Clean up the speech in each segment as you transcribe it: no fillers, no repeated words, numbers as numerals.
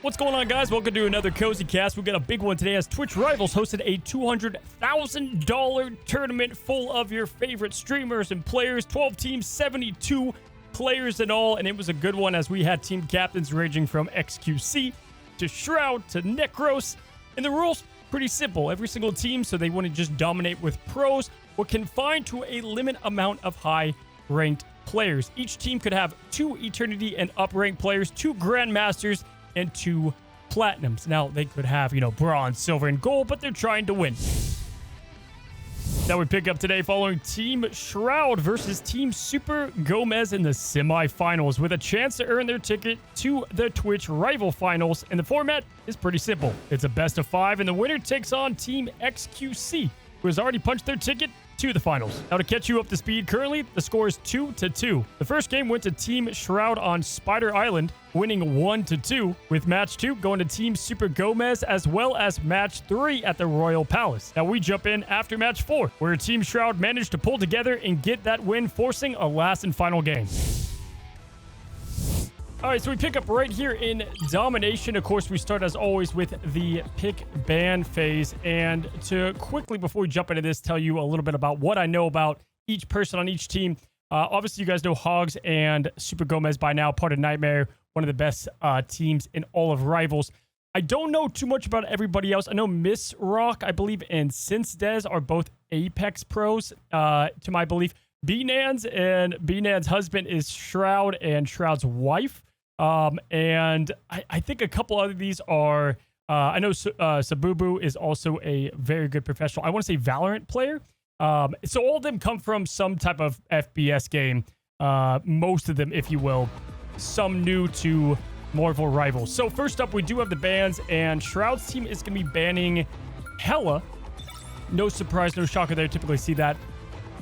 What's going on, guys? Welcome to another Cozy Cast. We got a big one today as Twitch Rivals hosted a $200,000 tournament full of your favorite streamers and players. 12 teams, 72 players in all, and it was a good one as we had team captains ranging from XQC to Shroud to Necros. And the rules, pretty simple. Every single team, so they wouldn't just dominate with pros, were confined to a limit amount of high-ranked players. Each team could have 2 Eternity and up-ranked players, 2 Grandmasters, and 2 Platinums. Now, they could have, bronze, silver, and gold, but they're trying to win. That we pick up today following Team Shroud versus Team Super Gomez in the semifinals with a chance to earn their ticket to the Twitch Rival Finals. And the format is pretty simple. It's a best of 5, and the winner takes on Team XQC, who has already punched their ticket to the finals. Now, to catch you up to speed, currently the score is 2-2. The first game went to Team Shroud on Spider Island, winning 1-2, with match 2 going to Team Super Gomez, as well as match 3 at the Royal Palace. Now we jump in after match 4, where Team Shroud managed to pull together and get that win, forcing a last and final game. All right, so we pick up right here in domination. Of course, we start as always with the pick ban phase. And to quickly, before we jump into this, tell you a little bit about what I know about each person on each team. Obviously, you guys know Hogs and Super Gomez by now, part of Nightmare, one of the best teams in all of Rivals. I don't know too much about everybody else. I know Miss Rock, I believe, and Since are both Apex pros, to my belief. B-Nans and B-Nan's husband is Shroud and Shroud's wife. And I think a couple of these are, I know Sabubu is also a very good professional, I want to say Valorant player. So all of them come from some type of FPS game, most of them, if you will, some new to Marvel Rivals. So first up, we do have the bans, and Shroud's team is going to be banning Hella. No surprise, no shocker there, typically see that.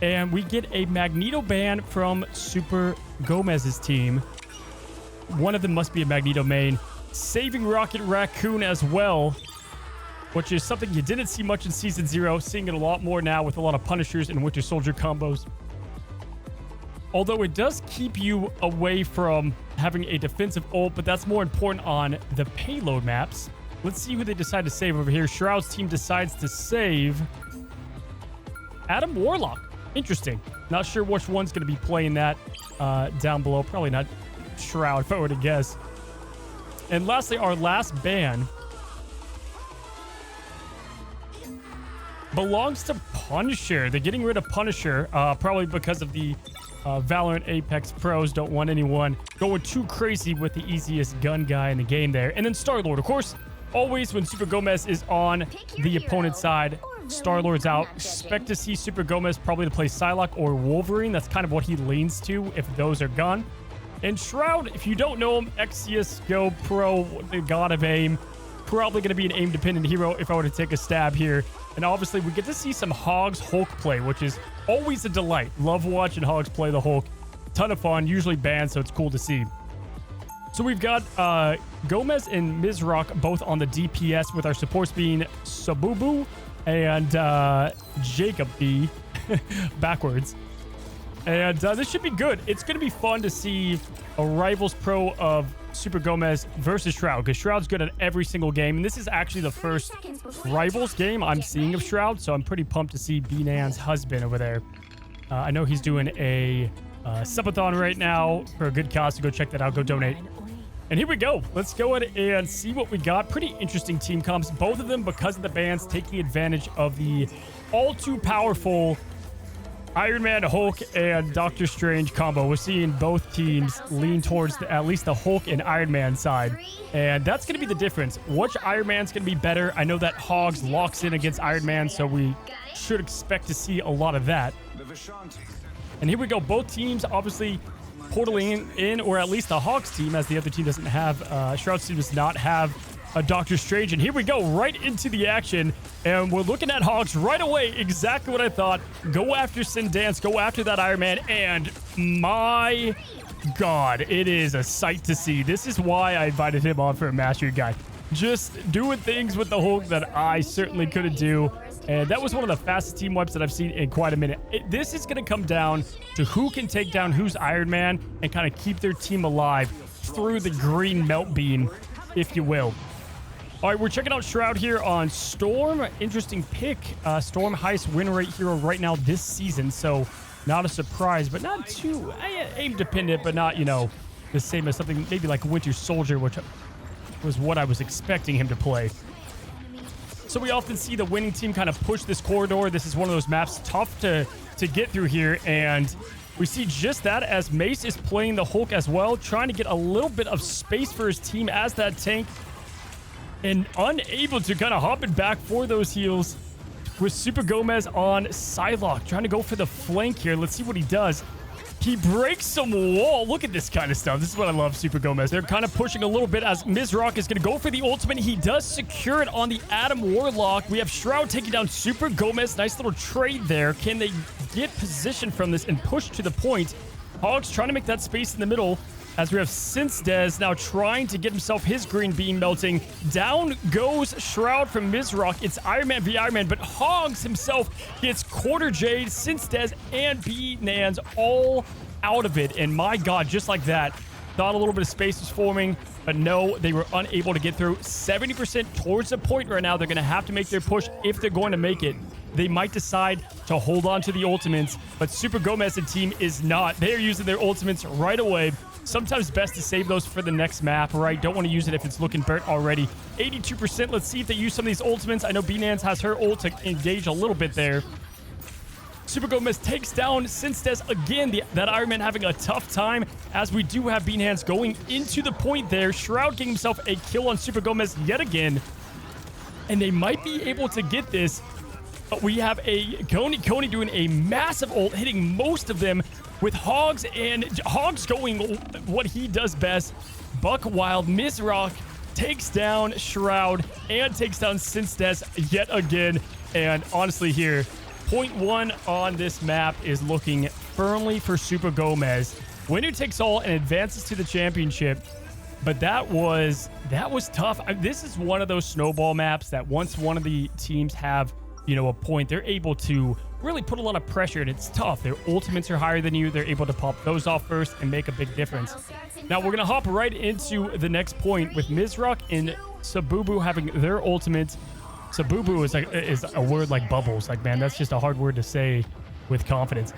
And we get a Magneto ban from Super Gomez's team. One of them must be a Magneto main. Saving Rocket Raccoon as well, which is something you didn't see much in Season 0. Seeing it a lot more now with a lot of Punishers and Winter Soldier combos. Although it does keep you away from having a defensive ult, but that's more important on the payload maps. Let's see who they decide to save over here. Shroud's team decides to save Adam Warlock. Interesting. Not sure which one's going to be playing that down below. Probably not Shroud, if I were to guess. And lastly, our last ban belongs to Punisher. They're getting rid of Punisher, probably because of the Valorant Apex pros don't want anyone going too crazy with the easiest gun guy in the game there. And then Star-Lord, of course, always when Super Gomez is on the opponent's side, Star-Lord's out. Expect to see Super Gomez probably to play Psylocke or Wolverine. That's kind of what he leans to if those are gone. And Shroud, if you don't know him, ex-CSGO pro, the god of aim. Probably going to be an aim-dependent hero if I were to take a stab here. And obviously, we get to see some Hogs Hulk play, which is always a delight. Love watching Hogs play the Hulk. Ton of fun, usually banned, so it's cool to see. So we've got Gomez and Mizrock both on the DPS, with our supports being Sabubu and Jacob B. backwards. And this should be good. It's going to be fun to see a Rivals Pro of Super Gomez versus Shroud, because Shroud's good at every single game. And this is actually the first Rivals game I'm seeing of Shroud, so I'm pretty pumped to see B-Nan's husband over there. I know he's doing a subathon right now for a good cause, so go check that out. Go donate. And here we go. Let's go ahead and see what we got. Pretty interesting team comps. Both of them, because of the bans, taking advantage of the all-too-powerful Iron Man, Hulk, and Doctor Strange combo. We're seeing both teams lean towards at least the Hulk and Iron Man side. And that's going to be the difference. Which Iron Man's going to be better? I know that Hogs locks in against Iron Man, so we should expect to see a lot of that. And here we go. Both teams obviously portaling in, or at least the Hogs team, as the other team doesn't have, Shroud's team does not have a Doctor Strange. And here we go, right into the action. And we're looking at Hogs right away. Exactly what I thought. Go after Sindance, go after that Iron Man. And my God, it is a sight to see. This is why I invited him on for a Mastery Guide. Just doing things with the Hulk that I certainly couldn't do. And that was one of the fastest team wipes that I've seen in quite a minute. This is going to come down to who can take down who's Iron Man and kind of keep their team alive through the green melt beam if you will. All right, we're checking out Shroud here on Storm. Interesting pick. Storm highest win rate hero right now this season, so not a surprise, but not too aim dependent, but not, you know, the same as something maybe like Winter Soldier, which was what I was expecting him to play. So we often see the winning team kind of push this corridor. This is one of those maps tough to get through here, and we see just that as Mace is playing the Hulk as well, trying to get a little bit of space for his team as that tank, and unable to kind of hop it back for those heals with Super Gomez on Psylocke, trying to go for the flank here. Let's see what he does. He breaks some wall. Look at this kind of stuff. This is what I love, Super Gomez. They're kind of pushing a little bit as Mizrock is going to go for the ultimate. He does secure it on the Adam Warlock. We have Shroud taking down Super Gomez. Nice little trade there. Can they get position from this and push to the point? Hogs trying to make that space in the middle as we have Sinstez now trying to get himself his green beam melting. Down goes Shroud from Mizrock. It's Iron Man v Iron Man, but Hogs himself gets Quarter Jade, Sinstez, and B-Nans all out of it. And my God, just like that, thought a little bit of space was forming, but no, they were unable to get through. 70% towards the point right now. They're going to have to make their push if they're going to make it. They might decide to hold on to the ultimates, but Super Gomez and team is not. They are using their ultimates right away. Sometimes best to save those for the next map, right? Don't want to use it if it's looking burnt already. 82%. Let's see if they use some of these ultimates. I know B-Nans has her ult to engage a little bit there. Super Gomez takes down Sinstez again. That Iron Man having a tough time as we do have B-Nans going into the point there. Shroud getting himself a kill on Super Gomez yet again. And they might be able to get this. But we have a Coney doing a massive ult, hitting most of them with Hogs, and Hogs going what he does best. Buck Wild. Mizrock takes down Shroud and takes down Sinstez yet again. And honestly here, point one on this map is looking firmly for Super Gomez. Winner takes all and advances to the championship. But that was tough. This is one of those snowball maps that once one of the teams have, you know, a point, they're able to really put a lot of pressure, and it's tough. Their ultimates are higher than you. They're able to pop those off first and make a big difference. Now we're going to hop right into the next point with Mizrock and Sabubu having their ultimate. Sabubu is a word like bubbles. Like, man, that's just a hard word to say with confidence.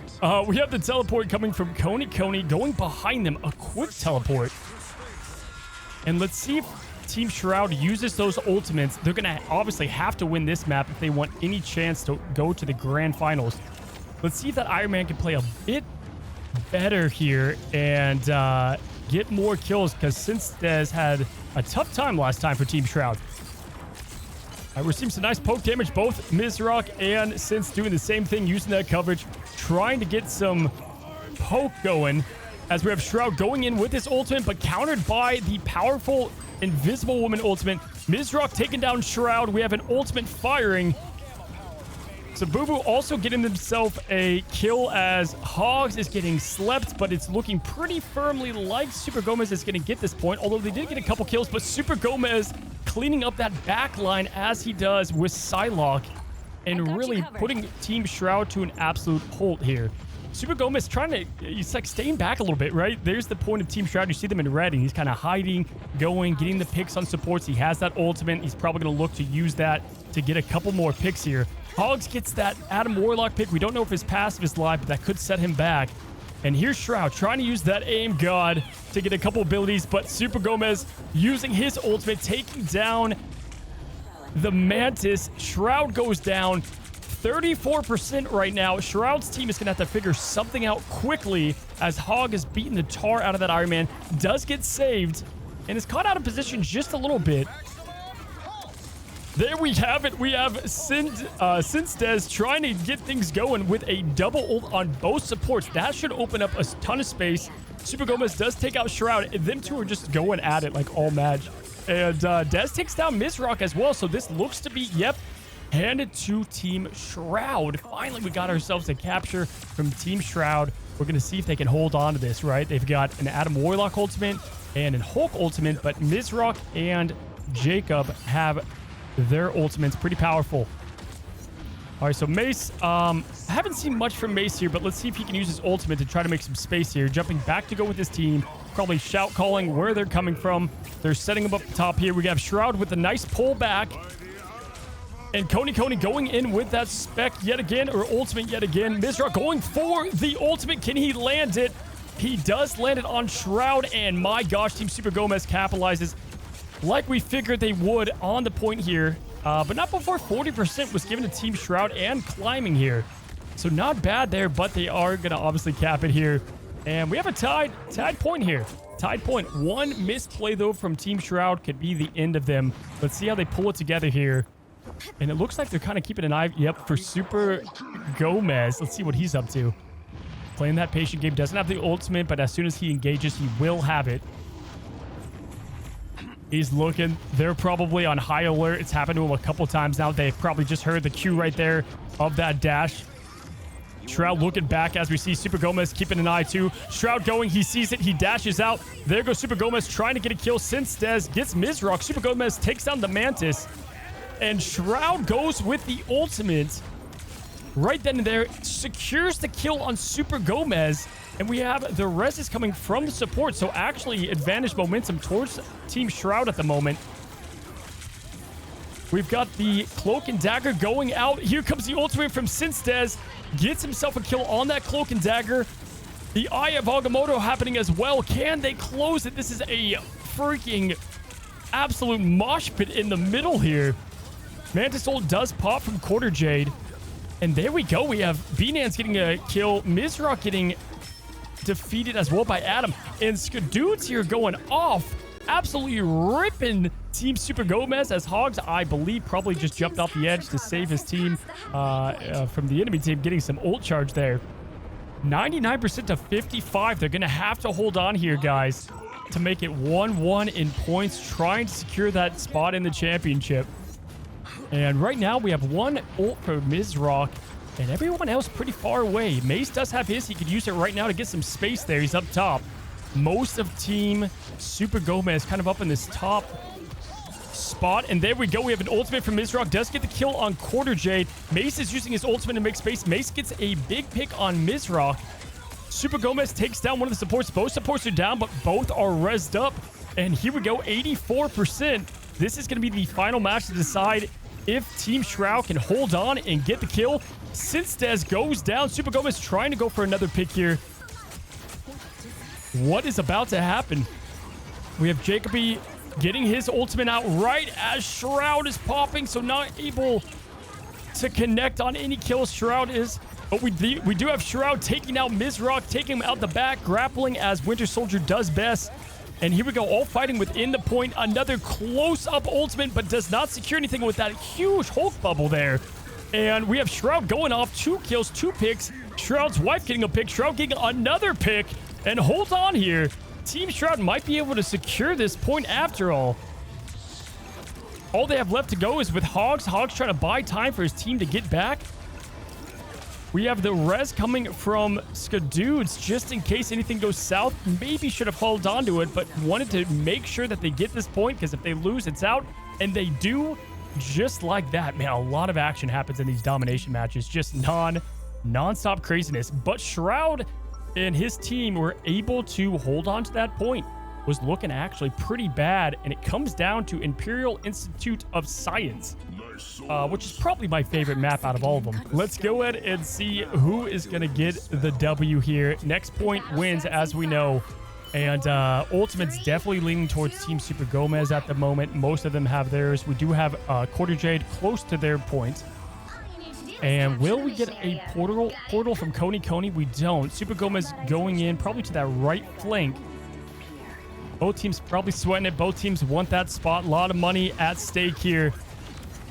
We have the teleport coming from Coney going behind them. A quick teleport. And let's see if Team Shroud uses those ultimates. They're going to obviously have to win this map if they want any chance to go to the grand finals. Let's see if that Iron Man can play a bit better here and get more kills, because Sinstez had a tough time last time for Team Shroud. We're seeing some nice poke damage. Both Mizrock and Sinstez doing the same thing, using that coverage, trying to get some poke going, as we have Shroud going in with his ultimate, but countered by the powerful Invisible Woman ultimate. Mizrock taking down Shroud. We have an ultimate firing. Sabubu also getting himself a kill as Hogs is getting slept, but it's looking pretty firmly like Super Gomez is going to get this point, although they did get a couple kills. But Super Gomez cleaning up that back line as he does with Psylocke and really putting Team Shroud to an absolute halt here. Super Gomez trying to, he's like staying back a little bit, right? There's the point of Team Shroud. You see them in red, and he's kind of hiding, going, getting the picks on supports. He has that ultimate. He's probably going to look to use that to get a couple more picks here. Hogs gets that Adam Warlock pick. We don't know if his passive is live, but that could set him back. And here's Shroud trying to use that aim god to get a couple abilities, but Super Gomez using his ultimate, taking down the Mantis. Shroud goes down 34% right now. Shroud's team is going to have to figure something out quickly as Hog is beating the tar out of that Iron Man. Does get saved and is caught out of position just a little bit. There we have it. We have Sinstez trying to get things going with a double ult on both supports. That should open up a ton of space. Super Gomez does take out Shroud. Them two are just going at it like all match. And Dez takes down Mizrock as well. So this looks to be, yep, handed to Team Shroud. Finally, we got ourselves a capture from Team Shroud. We're going to see if they can hold on to this, right? They've got an Adam Warlock ultimate and an Hulk ultimate, but Mizrock and Jacob have their ultimates. Pretty powerful. All right, so Mace, I haven't seen much from Mace here, but let's see if he can use his ultimate to try to make some space here. Jumping back to go with his team. probably shout calling where they're coming from. They're setting them up top here. We have Shroud with a nice pull back. And Coney going in with that spec yet again, or ultimate yet again. Mizra going for the ultimate. Can he land it? He does land it on Shroud, and my gosh, Team Super Gomez capitalizes like we figured they would on the point here. But not before 40% was given to Team Shroud and climbing here. So not bad there, but they are going to obviously cap it here. And we have a tied point here. Tied point. One misplay, though, from Team Shroud could be the end of them. Let's see how they pull it together here. And it looks like they're kind of keeping an eye, yep, for Super Gomez. Let's see what he's up to. Playing that patient game. Doesn't have the ultimate, but as soon as he engages, he will have it. He's looking. They're probably on high alert. It's happened to him a couple times now. They've probably just heard the cue right there of that dash. Shroud looking back as we see Super Gomez keeping an eye too. Shroud going. He sees it. He dashes out. There goes Super Gomez trying to get a kill. Sinstez gets Mizrock. Super Gomez takes down the Mantis. And Shroud goes with the ultimate. Right then and there. Secures the kill on Super Gomez. And we have the res is coming from the support. So actually advantage momentum towards Team Shroud at the moment. We've got the Cloak and Dagger going out. Here comes the ultimate from Sinstez. Gets himself a kill on that Cloak and Dagger. The Eye of Agamotto happening as well. Can they close it? This is a freaking absolute mosh pit in the middle here. Mantis ult does pop from Quarter Jade. And there we go. We have Binance getting a kill. Mizrock getting defeated as well by Adam. And Skadood's here going off. Absolutely ripping Team Super Gomez as Hogs, I believe, probably just jumped off the edge to save his team from the enemy team, getting some ult charge there. 99% to 55. They're going to have to hold on here, guys, to make it 1-1 in points, trying to secure that spot in the championship. And right now, we have one ult for Mizrock, and everyone else pretty far away. Mace does have his. He could use it right now to get some space there. He's up top. Most of Team Super Gomez kind of up in this top spot. And there we go. We have an ultimate from Mizrock. Does get the kill on Quarter Jade. Mace is using his ultimate to make space. Mace gets a big pick on Mizrock. Super Gomez takes down one of the supports. Both supports are down, but both are rezzed up. And here we go. 84%. This is going to be the final match to decide if Team Shroud can hold on and get the kill. Sinstez goes down. Super Gomez trying to go for another pick here. What is about to happen? We have Jacoby getting his ultimate out right as Shroud is popping, so not able to connect on any kills. Shroud is, but we do have Shroud taking out Mizrock, taking him out the back, grappling as Winter Soldier does best. And here we go, all fighting within the point. Another close-up ultimate, but does not secure anything with that huge Hulk bubble there. And we have Shroud going off. 2 kills, 2 picks. Shroud's wife getting a pick. Shroud getting another pick. And hold on here. Team Shroud might be able to secure this point after all. All they have left to go is with Hogs. Hogs trying to buy time for his team to get back. We have the res coming from Skadoods just in case anything goes south. Maybe should have held on to it, but wanted to make sure that they get this point, because if they lose, it's out. And they do, just like that. Man, a lot of action happens in these domination matches. Just non-stop craziness. But Shroud and his team were able to hold on to that point. Was looking actually pretty bad, and it comes down to Imperial Institute of Science, which is probably my favorite map out of all of them. Let's go ahead and see who is going to get the W here. Next point wins, as we know. And Ultimate's definitely leaning towards Team Super Gomez at the moment. Most of them have theirs. We do have Quarter Jade close to their point. And will we get a portal from Coney? We don't. Super Gomez going in probably to that right flank. Both teams probably sweating it. Both teams want that spot. A lot of money at stake here.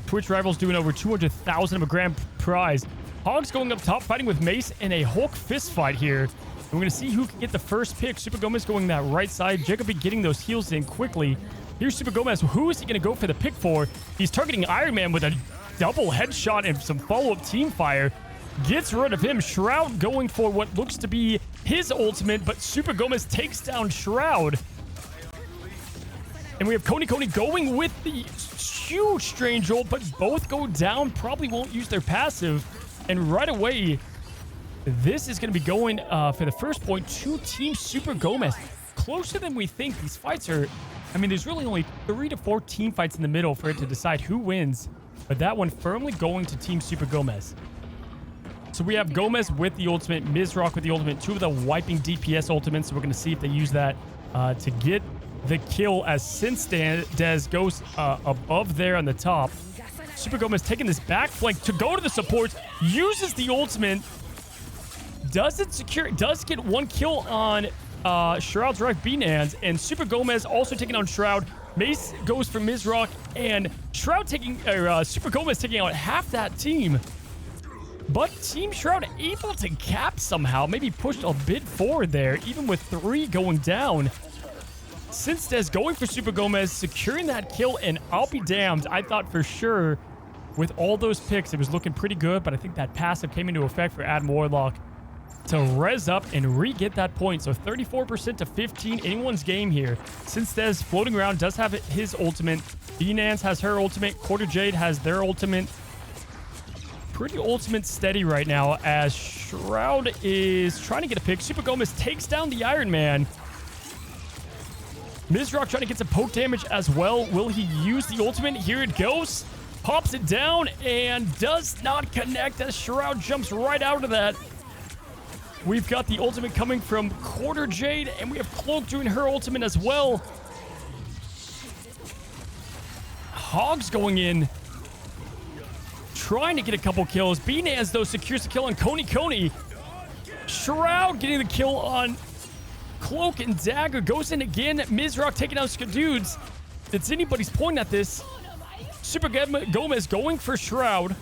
Twitch Rivals doing over 200,000 of a grand prize. Hogs going up top, fighting with Mace in a Hulk fist fight here. And we're going to see who can get the first pick. Super Gomez going that right side. Jacoby getting those heals in quickly. Here's Super Gomez. Who is he going to go for the pick for? He's targeting Iron Man with a double headshot and some follow-up team fire. Gets rid of him. Shroud going for what looks to be his ultimate, but Super Gomez takes down Shroud. And we have Coney going with the huge strange ult, but both go down. Probably won't use their passive. And right away, this is going to be going for the first point to Team Super Gomez. closer than we think. These fights are, I mean, there's really only 3 to 4 team fights in the middle for it to decide who wins. But that one firmly going to Team Super Gomez. So we have Gomez with the ultimate, Mizrock with the ultimate, 2 of the wiping DPS ultimates. So we're going to see if they use that to get the kill as Since goes above there on the top. Super Gomez taking this back flank to go to the support, uses the ultimate, doesn't secure, does get 1 kill on Shroud's right Binance, and Super Gomez also taking on Shroud. Mace goes for Mizrock, and Shroud taking, Super Gomez taking out half that team. But Team Shroud able to cap somehow, maybe pushed a bit forward there, even with 3 going down. Since going for Super Gomez, securing that kill, and I'll be damned, I thought for sure with all those picks, it was looking pretty good, but I think that passive came into effect for Adam Warlock to res up and re-get that point. So 34% to 15, anyone's game here. Since floating around, does have his ultimate. Binance has her ultimate. Quarter Jade has their ultimate. Pretty ultimate steady right now as Shroud is trying to get a pick. Super Gomez takes down the Iron Man. Mizrock trying to get some poke damage as well. Will he use the ultimate? Here it goes. Pops it down and does not connect as Shroud jumps right out of that. We've got the ultimate coming from Quarter Jade, and we have Cloak doing her ultimate as well. Hogs going in, trying to get a couple kills. Binance, though, secures the kill on Coney. Shroud getting the kill on Cloak, and Dagger goes in again. Mizrock taking out Skadudes. It's anybody's point at this. Super Gomez going for Shroud.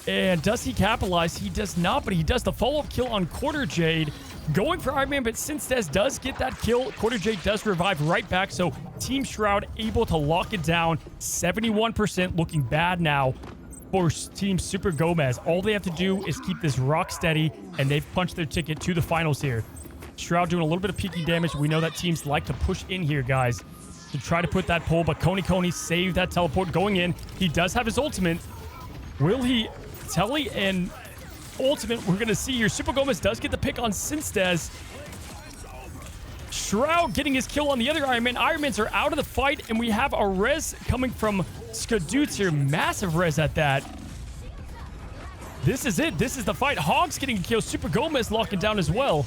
And does he capitalize? He does not, but he does the follow-up kill on Quarter Jade. Going for Iron Man, but since does get that kill, Quarter Jade does revive right back. So Team Shroud able to lock it down. 71% looking bad now for Team Super Gomez. All they have to do is keep this rock steady, and they've punched their ticket to the finals here. Shroud doing a little bit of peeking damage. We know that teams like to push in here, guys, to try to put that pull, but Coney saved that teleport going in. He does have his ultimate. Will he? Telly and ultimate, we're going to see here. Super Gomez does get the pick on Since. Shroud getting his kill on the other Iron Man. Iron Mans are out of the fight, and we have a res coming from Skadudes here. Massive res at that. This is it. This is the fight. Hogs getting a kill. Super Gomez locking down as well.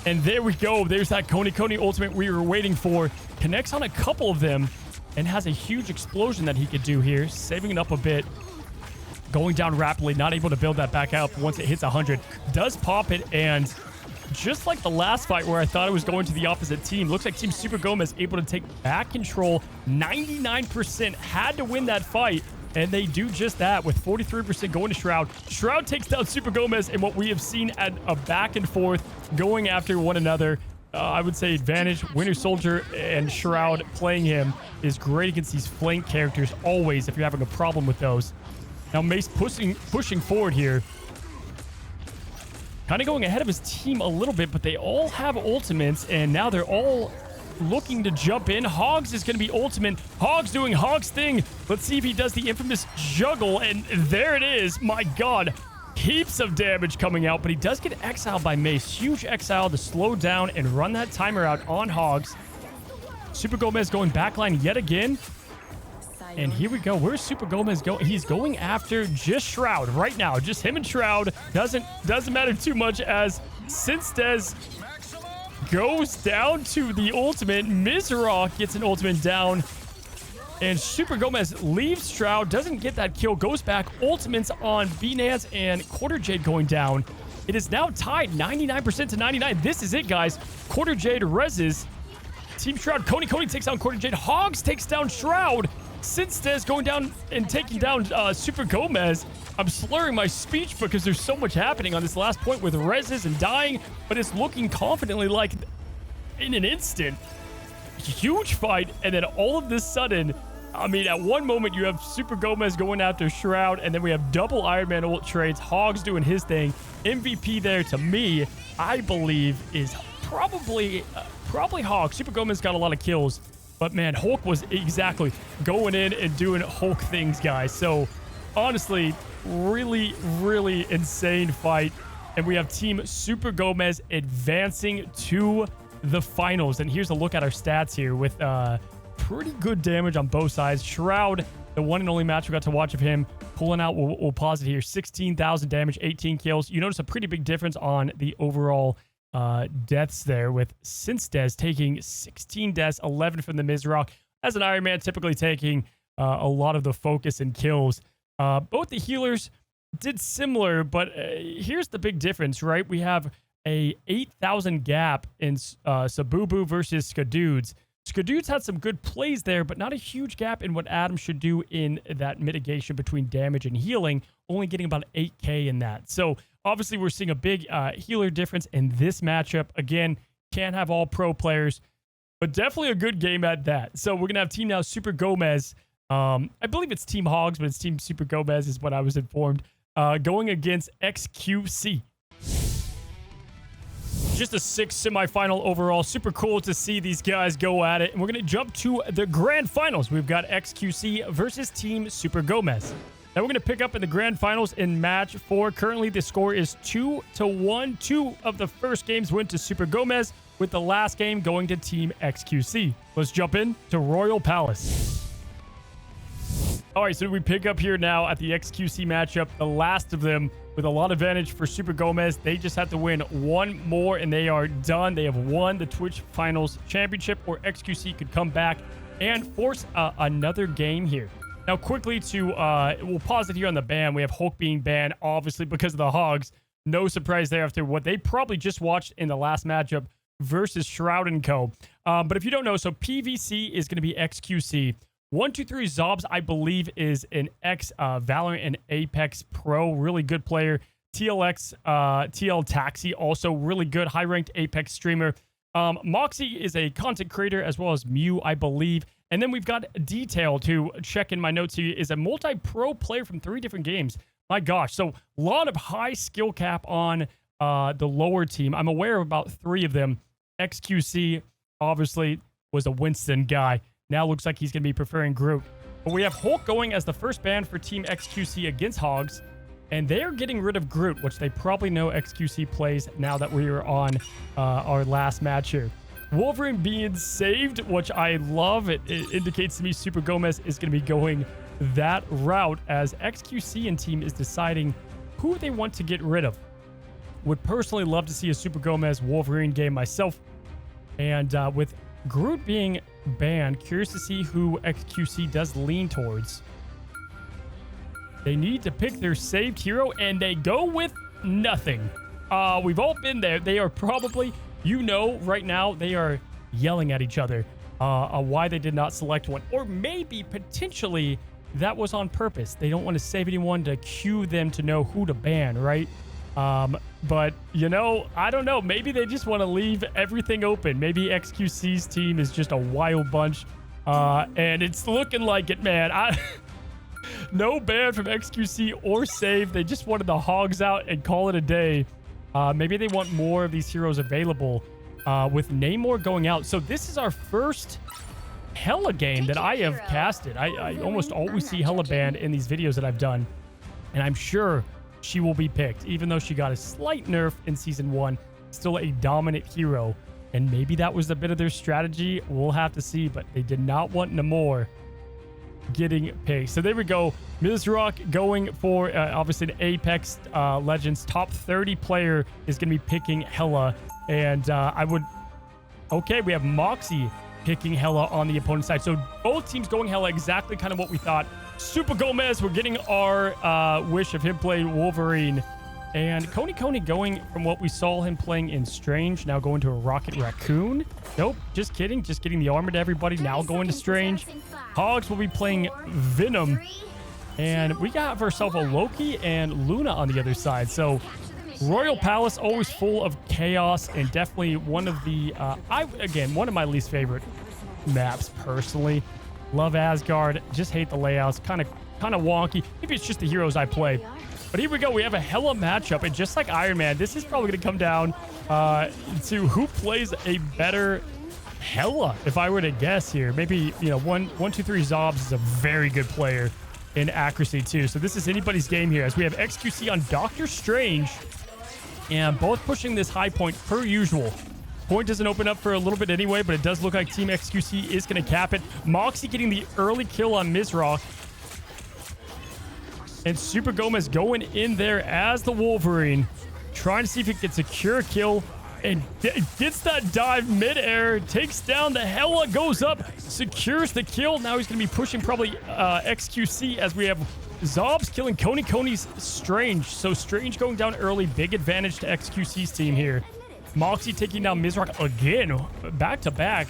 And there we go. There's that Coney ultimate we were waiting for. Connects on a couple of them and has a huge explosion that he could do here. Saving it up a bit. Going down rapidly. Not able to build that back up once it hits 100. Does pop it, and just like the last fight where I thought it was going to the opposite team, looks like Team Super Gomez able to take back control. 99% had to win that fight, and they do just that with 43% going to Shroud. Shroud takes down Super Gomez, and what we have seen at a back and forth going after one another. I would say advantage, Winter Soldier and Shroud playing him is great against these flank characters always if you're having a problem with those. Now Mace pushing forward here. Kind of going ahead of his team a little bit, but they all have ultimates, and now they're all looking to jump in. Hogs is going to be ultimate. Hogs doing Hogs thing. Let's see if he does the infamous juggle, and there it is. My God. Heaps of damage coming out, but he does get exiled by Mace. Huge exile to slow down and run that timer out on Hogs. Super Gomez going backline yet again. And here we go. Where's Super Gomez going? He's going after just Shroud right now. Just him and Shroud. Doesn't matter too much as Since goes down to the ultimate. Mizrock gets an ultimate down. And Super Gomez leaves Shroud. Doesn't get that kill. Goes back. Ultimates on Binance and Quarter Jade going down. It is now tied 99% to 99. This is it, guys. Quarter Jade reses. Team Shroud. Coney takes down Quarter Jade. Hogs takes down Shroud. Since going down and taking down Super Gomez. I'm slurring my speech because there's so much happening on this last point with reses and dying, but it's looking confidently like in an instant. Huge fight, and then all of this sudden, I mean, at one moment you have Super Gomez going after Shroud, and then we have double Iron Man ult trades. Hogs doing his thing. MVP there to me, I believe, is probably Hogs. Super Gomez got a lot of kills. But, man, Hulk was exactly going in and doing Hulk things, guys. So, honestly, really, really insane fight. And we have Team Super Gomez advancing to the finals. And here's a look at our stats here with pretty good damage on both sides. Shroud, the one and only match we got to watch of him, pulling out, we'll pause it here, 16,000 damage, 18 kills. You notice a pretty big difference on the overall deaths there, with Sinstez taking 16 deaths, 11 from the Mizrock, as an Iron Man typically taking a lot of the focus and kills. Both the healers did similar, but here's the big difference, right? We have a 8,000 gap in Sabubu versus Skadoods. Skadoods had some good plays there, but not a huge gap in what Adam should do in that mitigation between damage and healing, only getting about 8k in that. So obviously we're seeing a big healer difference in this matchup. Again, can't have all pro players, but definitely a good game at that. So we're going to have team now Super Gomez. I believe it's Team Hogs, but it's Team Super Gomez is what I was informed. Going against XQC. Just a 6 semifinal overall. Super cool to see these guys go at it. And we're going to jump to the grand finals. We've got XQC versus Team Super Gomez. Now we're going to pick up in the grand finals in match 4. Currently, the score is 2-1. 2 of the first games went to Super Gomez, with the last game going to Team XQC. Let's jump in to Royal Palace. All right, so we pick up here now at the XQC matchup, the last of them, with a lot of advantage for Super Gomez. They just have to win one more and they are done. They have won the Twitch Finals Championship, or XQC could come back and force another game here. Now, quickly we'll pause it here on the ban. We have Hulk being banned, obviously, because of the Hogs. No surprise there after what they probably just watched in the last matchup versus Shroud and Co. But if you don't know, so PVC is going to be XQC. 123 Zobs, I believe, is an Valorant and Apex Pro. Really good player. TL Taxi, also really good, high-ranked Apex streamer. Moxxy is a content creator, as well as Mew, I believe. And then we've got Detail, to check in my notes here, is a multi-pro player from 3 different games. My gosh, so a lot of high skill cap on the lower team. I'm aware of about 3 of them. XQC, obviously, was a Winston guy. Now looks like he's going to be preferring Groot. But we have Hulk going as the first ban for Team XQC against Hogs. And they're getting rid of Groot, which they probably know XQC plays now that we are on our last match here. Wolverine being saved, which I love. It indicates to me Super Gomez is going to be going that route, as XQC and team is deciding who they want to get rid of. Would personally love to see a Super Gomez Wolverine game myself. And with Groot being banned, curious to see who XQC does lean towards. They need to pick their saved hero, and they go with nothing. We've all been there. They are probably, right now, they are yelling at each other why they did not select one. Or maybe, potentially, that was on purpose. They don't want to save anyone to cue them to know who to ban, right? But, I don't know. Maybe they just want to leave everything open. Maybe XQC's team is just a wild bunch. And it's looking like it, man. No ban from XQC or save. They just wanted the Hogs out and call it a day. Maybe they want more of these heroes available with Namor going out. So this is our first Hela game that I have casted. I almost always see Hela banned in these videos that I've done. And I'm sure she will be picked, even though she got a slight nerf in Season 1. Still a dominant hero. And maybe that was a bit of their strategy. We'll have to see. But they did not want Namor getting picked. So there we go. Mizrock going for, obviously, the Apex Legends top 30 player is going to be picking Hela. And okay, we have Moxxy picking Hela on the opponent's side. So both teams going Hela, exactly kind of what we thought. Super Gomez, we're getting our wish of him playing Wolverine. And Coney going from what we saw him playing in Strange, now going to a Rocket Raccoon. Nope, just kidding. Just getting the armor to everybody, now going to Strange. Hogs will be playing Venom. And we got ourselves a Loki and Luna on the other side. So Royal Palace, always full of chaos, and definitely one of the, one of my least favorite maps, personally. Love Asgard, just hate the layouts, kind of wonky. Maybe it's just the heroes I play. But here we go. We have a Hela matchup, and just like Iron Man, this is probably going to come down to who plays a better Hela, if I were to guess here. Maybe, 123 Zobs is a very good player in accuracy, too. So this is anybody's game here, as we have XQC on Doctor Strange, and both pushing this high point per usual. Point doesn't open up for a little bit anyway, but it does look like Team XQC is going to cap it. Moxxy getting the early kill on Mizrock. And Super Gomez going in there as the Wolverine, trying to see if he can secure a kill. And gets that dive midair, takes down the Hella, goes up, secures the kill. Now he's going to be pushing probably XQC as we have Zobs killing Coney. Coney's Strange. So Strange going down early. Big advantage to XQC's team here. Moxxy taking down Mizrock again, back to back,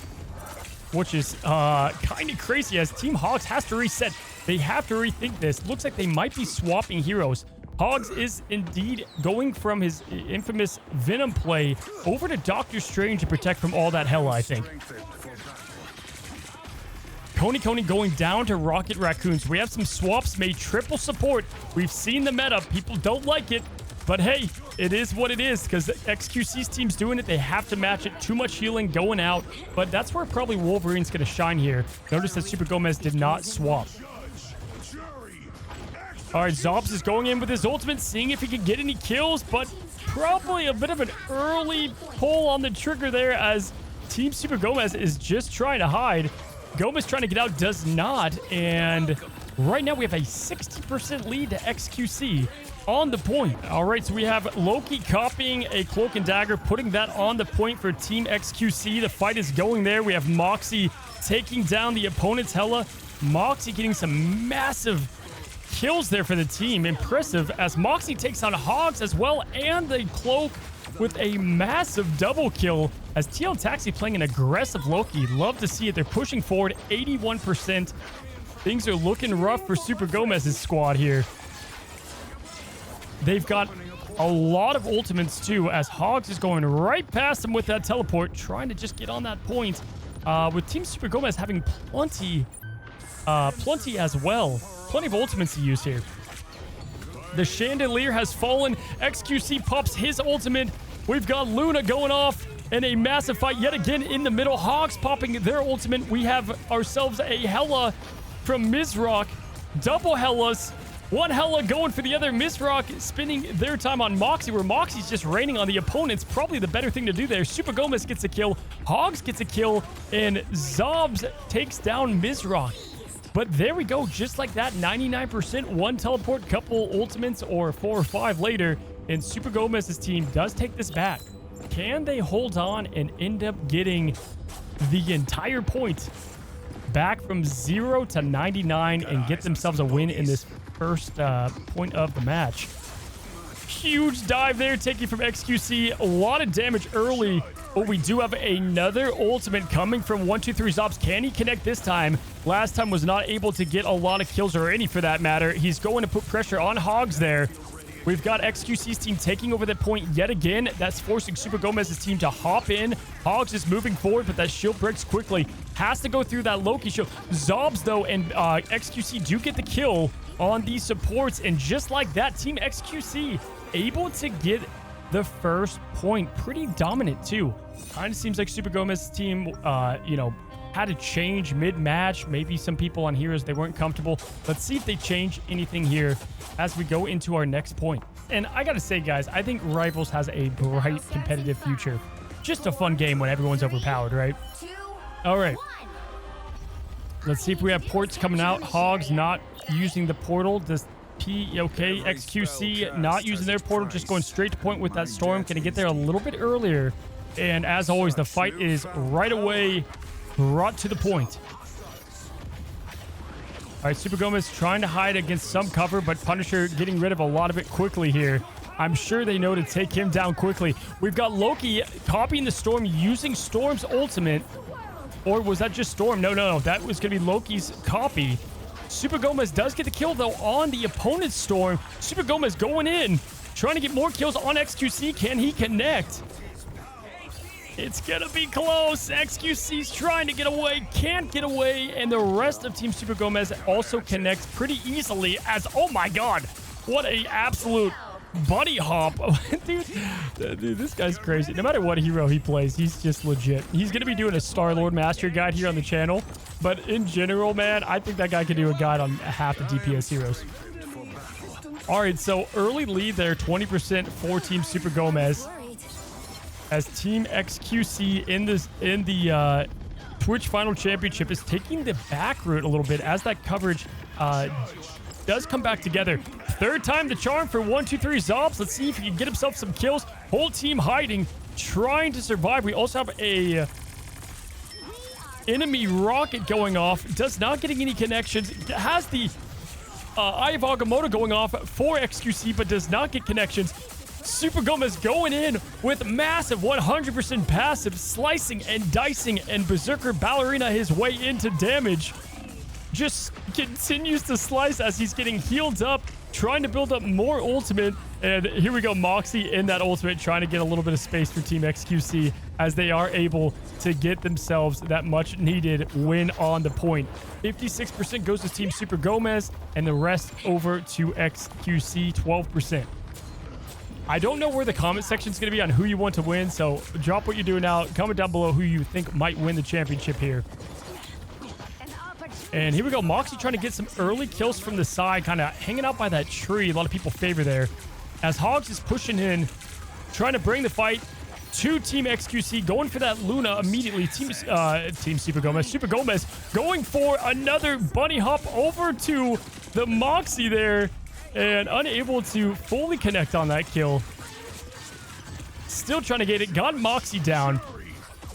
which is kind of crazy as Team Hogs has to reset. They have to rethink this. Looks like they might be swapping heroes. Hogs is indeed going from his infamous Venom play over to Doctor Strange to protect from all that hell, I think. Coney going down to Rocket Raccoons. We have some swaps made, triple support. We've seen the meta. People don't like it. But hey, it is what it is because XQC's team's doing it. They have to match it. Too much healing going out. But that's where probably Wolverine's going to shine here. Notice that Super Gomez did not swap. All right, Zobs is going in with his ultimate, seeing if he can get any kills, but probably a bit of an early pull on the trigger there as Team Super Gomez is just trying to hide. Gomez trying to get out, does not, and right now we have a 60% lead to XQC on the point. All right, so we have Loki copying a Cloak and Dagger, putting that on the point for Team XQC. The fight is going there. We have Moxxy taking down the opponent's Hella. Moxxy getting some massive kills there for the team. Impressive as Moxxy takes on Hogs as well, and the Cloak with a massive double kill as TL Taxi playing an aggressive Loki. Love to see it. They're pushing forward 81%. Things are looking rough for Super Gomez's squad here. They've got a lot of ultimates too as Hogs is going right past them with that teleport, trying to just get on that point. With Team Super Gomez having plenty as well. Plenty of ultimates to use here. The Chandelier has fallen. XQC pops his ultimate. We've got Luna going off in a massive fight yet again in the middle. Hogs popping their ultimate. We have ourselves a Hella from Mizrock. Double Hellas. One Hella going for the other. Mizrock spending their time on Moxxy, where Moxxy's just raining on the opponents. Probably the better thing to do there. Super Gomez gets a kill. Hogs gets a kill. And Zobs takes down Mizrock. But there we go, just like that, 99%, one teleport, couple ultimates, or 4 or 5 later, and Super Gomez's team does take this back. Can they hold on and end up getting the entire point back from 0 to 99 and get themselves a win in this first point of the match? Huge dive there, taking from XQC. A lot of damage early, but we do have another ultimate coming from 123 Zobs. Can he connect this time? Last time was not able to get a lot of kills, or any for that matter. He's going to put pressure on Hogs there. We've got XQC's team taking over that point yet again. That's forcing Super Gomez's team to hop in. Hogs is moving forward, but that shield breaks quickly. Has to go through that Loki shield. Zobs, though, and XQC do get the kill on these supports. And just like that, Team XQC able to get the first point. Pretty dominant, too. Kind of seems like Super Gomez's team, had to change mid-match. Maybe some people on heroes, they weren't comfortable. Let's see if they change anything here as we go into our next point. And I gotta say, guys, I think Rivals has a bright competitive future. Just a fun game when everyone's overpowered, right? All right. Let's see if we have ports coming out. Hogs not using the portal. Does XQC not using their portal, just going straight to point with that storm. Can he get there a little bit earlier? And as always, the fight is right away brought to the point. All right, Super Gomez trying to hide against some cover, but Punisher getting rid of a lot of it quickly here. I'm sure they know to take him down quickly. We've got Loki copying the Storm, using Storm's ultimate. Or was that just Storm? No. That was going to be Loki's copy. Super Gomez does get the kill, though, on the opponent's Storm. Super Gomez going in, trying to get more kills on XQC. Can he connect? It's going to be close. XQC's trying to get away, can't get away, and the rest of Team Super Gomez also connects pretty easily as, oh my god, what a absolute buddy hop. Dude, this guy's crazy. No matter what hero he plays, he's just legit. He's going to be doing a Star-Lord Master guide here on the channel, but in general, man, I think that guy could do a guide on half the DPS heroes. All right, so early lead there, 20% for Team Super Gomez. as Team XQC in the Twitch Final Championship is taking the back route a little bit as that coverage does come back together. Third time the charm for 1-2-3 Zobs. Let's see if he can get himself some kills. Whole team hiding, trying to survive. We also have a enemy rocket going off. Does not getting any connections. Has the Eye of Agamotto going off for XQC, but does not get connections. Super Gomez going in with massive 100% passive, slicing and dicing, and Berserker Ballerina his way into damage. Just continues to slice as he's getting healed up, trying to build up more ultimate. And here we go, Moxxy in that ultimate, trying to get a little bit of space for Team XQC as they are able to get themselves that much needed win on the point. 56% goes to Team Super Gomez, and the rest over to XQC, 12%. I don't know where the comment section is going to be on who you want to win, so drop what you're doing now. Comment down below who you think might win the championship here. And here we go. Moxxy trying to get some early kills from the side, kind of hanging out by that tree. A lot of people favor there. As Hogs is pushing in, trying to bring the fight to Team XQC, going for that Luna immediately. Team Super Gomez. Super Gomez going for another bunny hop over to the Moxxy there, and unable to fully connect on that kill. Still trying to get it. Got Moxxy down.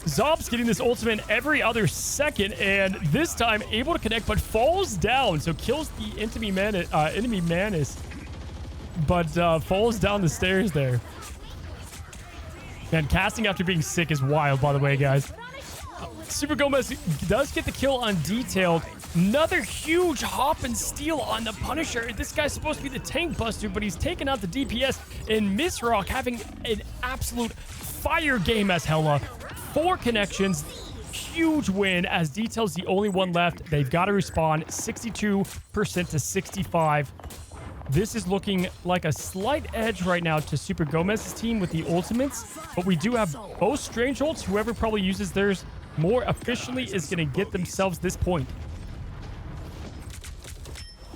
Zob's getting this ultimate every other second, and this time able to connect, but falls down. So kills the enemy Manus, but falls down the stairs there. Man, casting after being sick is wild, by the way, guys. Super Gomez does get the kill on Detailed. Another huge hop and steal on the Punisher. This guy's supposed to be the tank buster, but he's taking out the DPS. And Mizrock having an absolute fire game as Hella. 4 connections. Huge win as Detail's the only one left. They've got to respawn 62% to 65. This is looking like a slight edge right now to Super Gomez's team with the ultimates. But we do have both strange ults. Whoever probably uses theirs more efficiently is going to get themselves this point.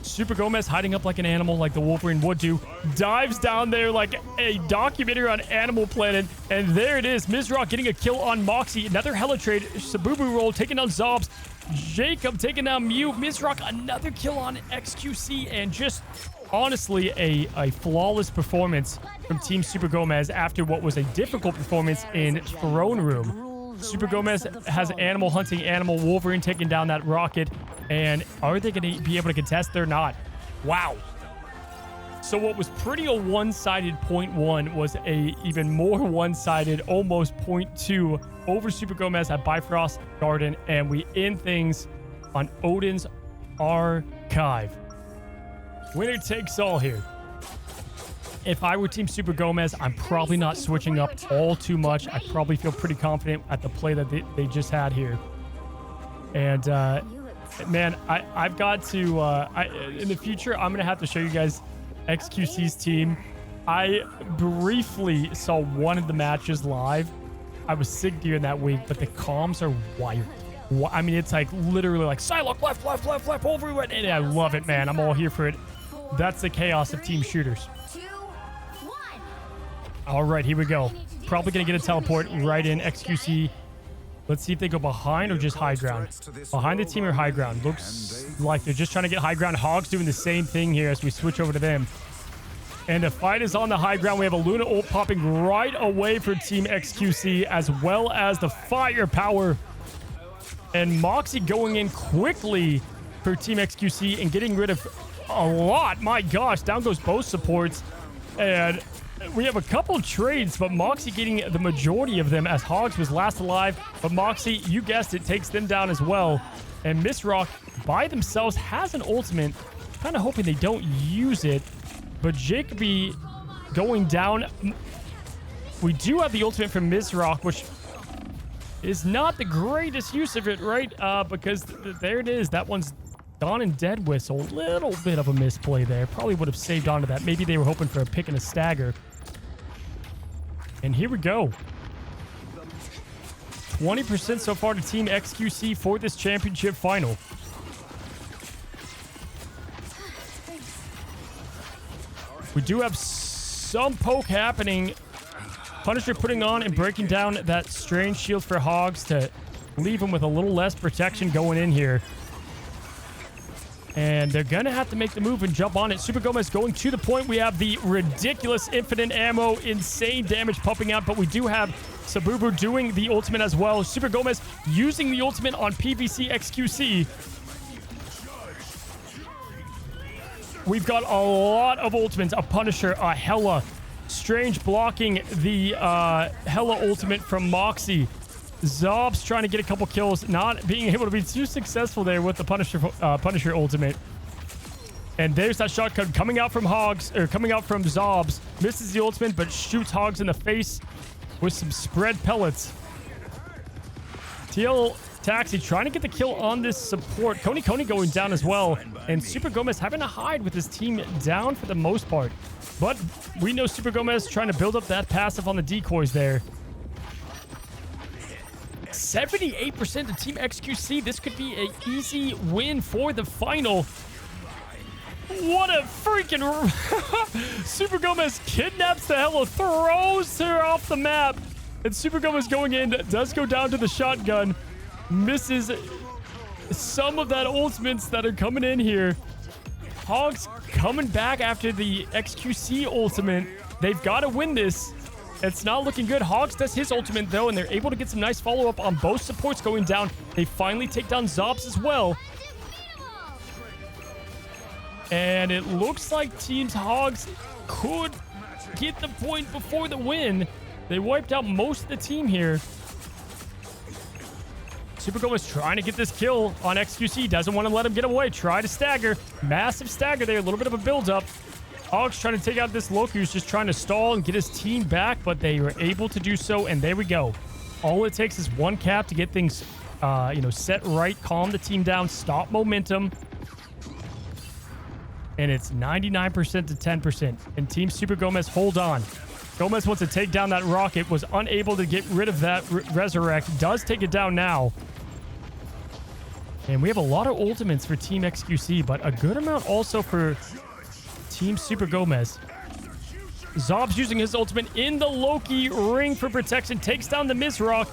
Super Gomez hiding up like an animal, like the Wolverine would do. Dives down there like a documentary on Animal Planet. And there it is. Mizrock getting a kill on Moxxy. Another Hella trade. Sabubu roll taking down Zobs. Jacob taking down Mew. Mizrock another kill on XQC. And just honestly a flawless performance from Team Super Gomez after what was a difficult performance in Throne Room. Super Gomez has Animal hunting Animal. Wolverine taking down that rocket. And are they going to be able to contest? They're not. Wow. So what was pretty a one-sided 0.1 was a even more one-sided almost 0.2 over Super Gomez at Bifrost Garden. And we end things on Odin's Archive. Winner takes all here. If I were Team Super Gomez, I'm probably not switching up all too much. I probably feel pretty confident at the play that they just had here. And, man, I've got to... in the future, I'm going to have to show you guys XQC's team. I briefly saw one of the matches live. I was sick during that week, but the comms are wired. I mean, it's like literally like Psylocke left, left, left, left, over it. And I love it, man. I'm all here for it. That's the chaos of team shooters. All right, here we go. Probably going to get a teleport right in XQC. Let's see if they go behind or just high ground. Behind the team or high ground. Looks like they're just trying to get high ground. Hogs doing the same thing here as we switch over to them. And the fight is on the high ground. We have a Luna ult popping right away for Team XQC, as well as the firepower. And Moxxy going in quickly for Team XQC and getting rid of a lot. My gosh, down goes both supports. And we have a couple trades, but Moxxy getting the majority of them as Hogs was last alive. But Moxxy, you guessed it, takes them down as well. And Mizrock by themselves has an ultimate. Kind of hoping they don't use it. But Jacoby going down. We do have the ultimate from Mizrock, which is not the greatest use of it, right? Because there it is. That one's gone and dead with. So a little bit of a misplay there. Probably would have saved onto that. Maybe they were hoping for a pick and a stagger. And here we go. 20% so far to Team XQC for this championship final. We do have some poke happening Punisher putting on and breaking down that strange shield for Hogs to leave him with a little less protection going in here. And they're going to have to make the move and jump on it. Super Gomez going to the point. We have the ridiculous infinite ammo, insane damage pumping out, but we do have Sabubu doing the ultimate as well. Super Gomez using the ultimate on PVC XQC. We've got a lot of ultimates. A Punisher, a Hella. Strange blocking the Hella ultimate from Moxxy. Zob's trying to get a couple kills, not being able to be too successful there with the Punisher ultimate. And there's that shotgun coming out from Hogs, or coming out from Zobs. Misses the ultimate, but shoots Hogs in the face with some spread pellets. TL Taxi trying to get the kill on this support. Coney going down as well. And Super Gomez having to hide with his team down for the most part. But we know Super Gomez trying to build up that passive on the decoys there. 78% to Team XQC. This could be an easy win for the final. What a freaking... Super Gomez kidnaps the Hella, throws her off the map. And Super Gomez going in, does go down to the shotgun. Misses some of that ultimates that are coming in here. Hogs coming back after the XQC ultimate. They've got to win this. It's not looking good. Hogs does his ultimate, though, and they're able to get some nice follow-up on both supports going down. They finally take down Zobs as well. And it looks like Team Hogs could get the point before the win. They wiped out most of the team here. Super Gomez trying to get this kill on XQC. Doesn't want to let him get away. Try to stagger. Massive stagger there. A little bit of a build-up. Hogs trying to take out this Loki who's just trying to stall and get his team back, but they were able to do so, and there we go. All it takes is one cap to get things, set right, calm the team down, stop momentum. And it's 99% to 10%. And Team Super Gomez, hold on. Gomez wants to take down that rocket, was unable to get rid of that resurrect, does take it down now. And we have a lot of ultimates for Team XQC, but a good amount also for Team Super Gomez. Zob's using his ultimate in the Loki ring for protection. Takes down the Mizrock.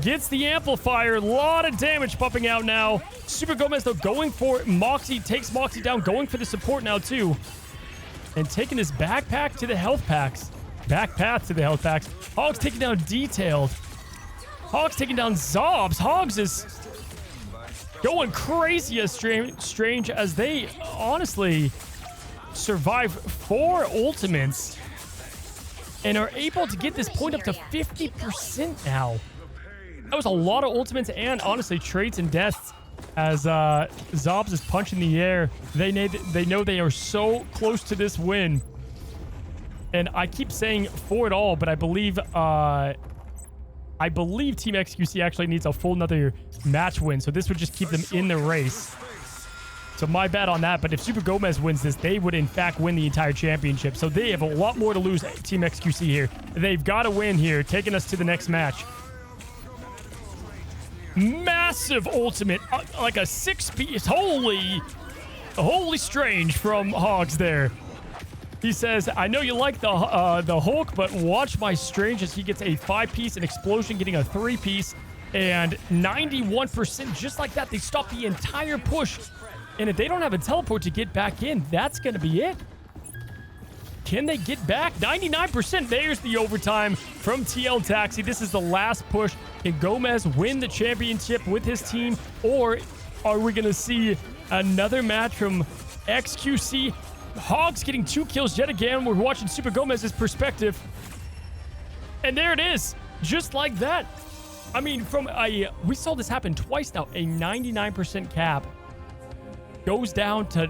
Gets the amplifier. A lot of damage pumping out now. Super Gomez, though, going for Moxxy. Takes Moxxy down. Going for the support now, too. And taking his backpack to the health packs. Back path to the health packs. Hogs taking down Detailed. Hogs taking down Zobs. Hogs is going crazy as strange as they honestly survive 4 ultimates and are able to get this point up to 50% now. That was a lot of ultimates and honestly traits and deaths as Zobs is punching the air. They know they are so close to this win. And I keep saying for it all, but I believe Team XQC actually needs a full another match win. So this would just keep them in the race. So my bad on that, but if Super Gomez wins this, they would in fact win the entire championship. So they have a lot more to lose, Team XQC here. They've got to win here, taking us to the next match. Massive ultimate, like a 6-piece. Holy strange from Hogs there. He says, I know you like the Hulk, but watch my strange as he gets a 5-piece, an explosion getting a 3-piece, and 91% just like that. They stop the entire push. And if they don't have a teleport to get back in, that's going to be it. Can they get back? 99%. There's the overtime from TL Taxi. This is the last push. Can Gomez win the championship with his team? Or are we going to see another match from XQC? Hogs getting 2 kills yet again. We're watching Super Gomez's perspective. And there it is. Just like that. I mean, we saw this happen twice now. A 99% cap goes down to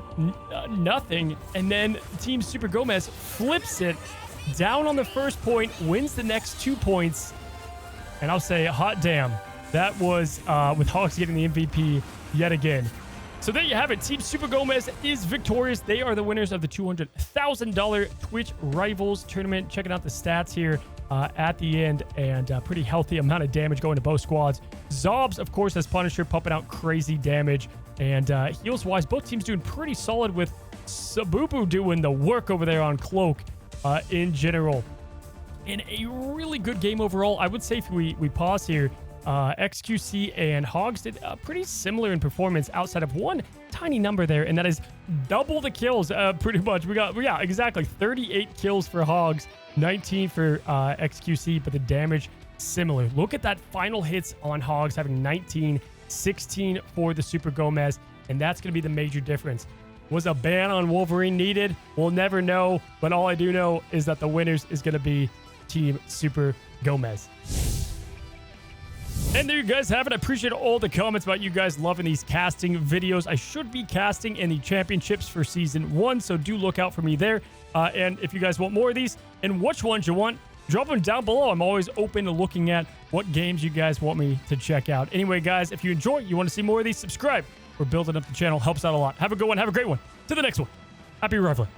nothing, and then Team Super Gomez flips it down on the first point, wins the next 2 points, and I'll say, hot damn, that was with Hogs getting the MVP yet again. So there you have it. Team Super Gomez is victorious. They are the winners of the $200,000 Twitch Rivals tournament. Checking out the stats here at the end, and pretty healthy amount of damage going to both squads. Zobs, of course, as Punisher, pumping out crazy damage. And heals-wise, both teams doing pretty solid with Sabubu doing the work over there on Cloak in general. in a really good game overall. I would say if we pause here, XQC and Hogs did pretty similar in performance outside of one tiny number there, and that is double the kills pretty much. We got, yeah, exactly 38 kills for Hogs, 19 for XQC, but the damage similar. Look at that final hits on Hogs having 19, 16 for the Super Gomez, and that's going to be the major difference. Was a ban on Wolverine needed? We'll never know, but all I do know is that the winners is going to be Team Super Gomez. And there you guys have it. I appreciate all the comments about you guys loving these casting videos. I should be casting in the championships for season 1, so do look out for me there. And if you guys want more of these and which ones you want, drop them down below. I'm always open to looking at what games you guys want me to check out. Anyway, guys, if you enjoy, you want to see more of these, subscribe. We're building up the channel. Helps out a lot. Have a good one. Have a great one. To the next one. Happy Rivalry.